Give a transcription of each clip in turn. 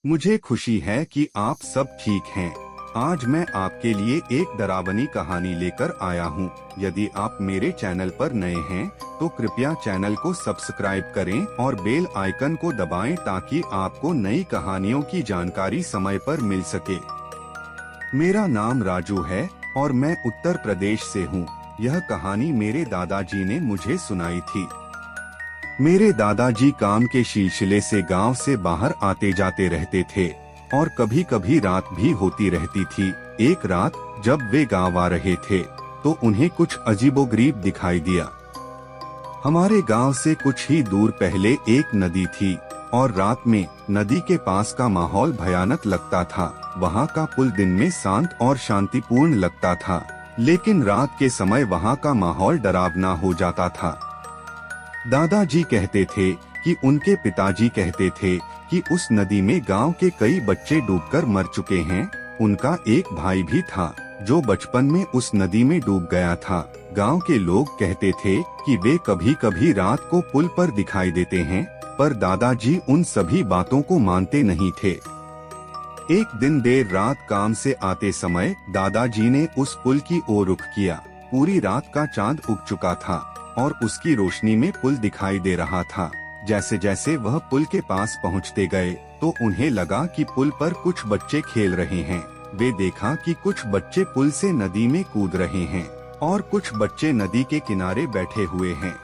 मुझे खुशी है कि आप सब ठीक हैं। आज मैं आपके लिए एक डरावनी कहानी लेकर आया हूं। यदि आप मेरे चैनल पर नए हैं तो कृपया चैनल को सब्सक्राइब करें और बेल आइकन को दबाएं ताकि आपको नई कहानियों की जानकारी समय पर मिल सके। मेरा नाम राजू है और मैं उत्तर प्रदेश से हूं। यह कहानी मेरे दादाजी ने मुझे सुनाई थी। मेरे दादाजी काम के सिलसिले से गांव से बाहर आते जाते रहते थे और कभी कभी रात भी होती रहती थी। एक रात जब वे गांव आ रहे थे तो उन्हें कुछ अजीबोगरीब दिखाई दिया। हमारे गांव से कुछ ही दूर पहले एक नदी थी और रात में नदी के पास का माहौल भयानक लगता था। वहां का पुल दिन में शांत और शांतिपूर्ण लगता था, लेकिन रात के समय वहां का माहौल डरावना हो जाता था। दादाजी कहते थे कि उनके पिताजी कहते थे कि उस नदी में गांव के कई बच्चे डूबकर मर चुके हैं। उनका एक भाई भी था जो बचपन में उस नदी में डूब गया था। गांव के लोग कहते थे कि वे कभी कभी रात को पुल पर दिखाई देते हैं, पर दादाजी उन सभी बातों को मानते नहीं थे। एक दिन देर रात काम से आते समय दादाजी ने उस पुल की ओर रुख किया। पूरी रात का चांद उग चुका था और उसकी रोशनी में पुल दिखाई दे रहा था। जैसे जैसे वह पुल के पास पहुंचते गए तो उन्हें लगा कि पुल पर कुछ बच्चे खेल रहे हैं। वे देखा कि कुछ बच्चे पुल से नदी में कूद रहे हैं और कुछ बच्चे नदी के किनारे बैठे हुए हैं।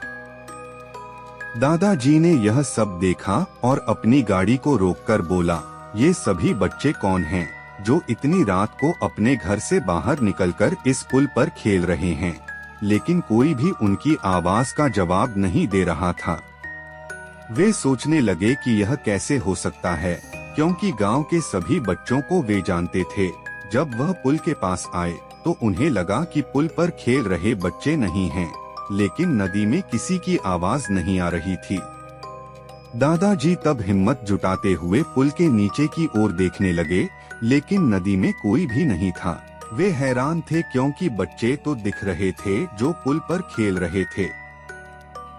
दादाजी ने यह सब देखा और अपनी गाड़ी को रोककर बोला, ये सभी बच्चे कौन हैं जो इतनी रात को अपने घर से बाहर निकलकर इस पुल पर खेल रहे हैं? लेकिन कोई भी उनकी आवाज का जवाब नहीं दे रहा था। वे सोचने लगे कि यह कैसे हो सकता है, क्योंकि गांव के सभी बच्चों को वे जानते थे। जब वह पुल के पास आए तो उन्हें लगा कि पुल पर खेल रहे बच्चे नहीं हैं, लेकिन नदी में किसी की आवाज नहीं आ रही थी। दादाजी तब हिम्मत जुटाते हुए पुल के नीचे की ओर देखने लगे, लेकिन नदी में कोई भी नहीं था। वे हैरान थे क्योंकि बच्चे तो दिख रहे थे जो पुल पर खेल रहे थे।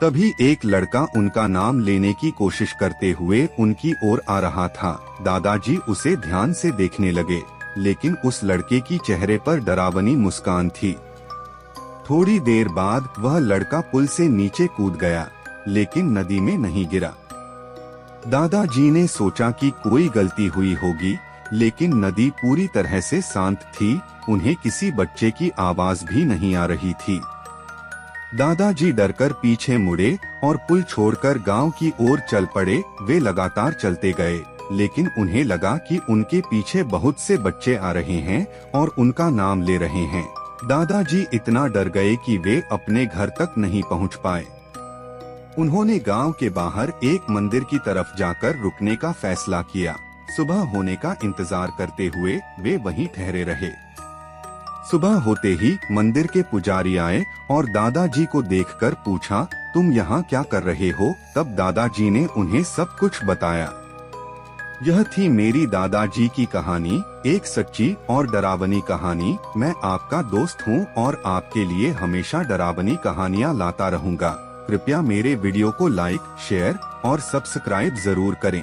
तभी एक लड़का उनका नाम लेने की कोशिश करते हुए उनकी ओर आ रहा था। दादाजी उसे ध्यान से देखने लगे, लेकिन उस लड़के की चेहरे पर डरावनी मुस्कान थी। थोड़ी देर बाद वह लड़का पुल से नीचे कूद गया, लेकिन नदी में नहीं गिरा। दादाजी ने सोचा कि कोई गलती हुई होगी, लेकिन नदी पूरी तरह से शांत थी। उन्हें किसी बच्चे की आवाज भी नहीं आ रही थी। दादाजी डरकर पीछे मुड़े और पुल छोड़कर गांव की ओर चल पड़े। वे लगातार चलते गए, लेकिन उन्हें लगा कि उनके पीछे बहुत से बच्चे आ रहे हैं और उनका नाम ले रहे हैं। दादाजी इतना डर गए कि वे अपने घर तक नहीं पहुंच पाए। उन्होंने गांव के बाहर एक मंदिर की तरफ जाकर रुकने का फैसला किया। सुबह होने का इंतजार करते हुए वे वहीं ठहरे रहे। सुबह होते ही मंदिर के पुजारी आए और दादाजी को देखकर पूछा, तुम यहाँ क्या कर रहे हो? तब दादाजी ने उन्हें सब कुछ बताया। यह थी मेरी दादाजी की कहानी, एक सच्ची और डरावनी कहानी। मैं आपका दोस्त हूँ और आपके लिए हमेशा डरावनी कहानियाँ लाता रहूँगा। कृपया मेरे वीडियो को लाइक, शेयर और सब्सक्राइब जरूर करें।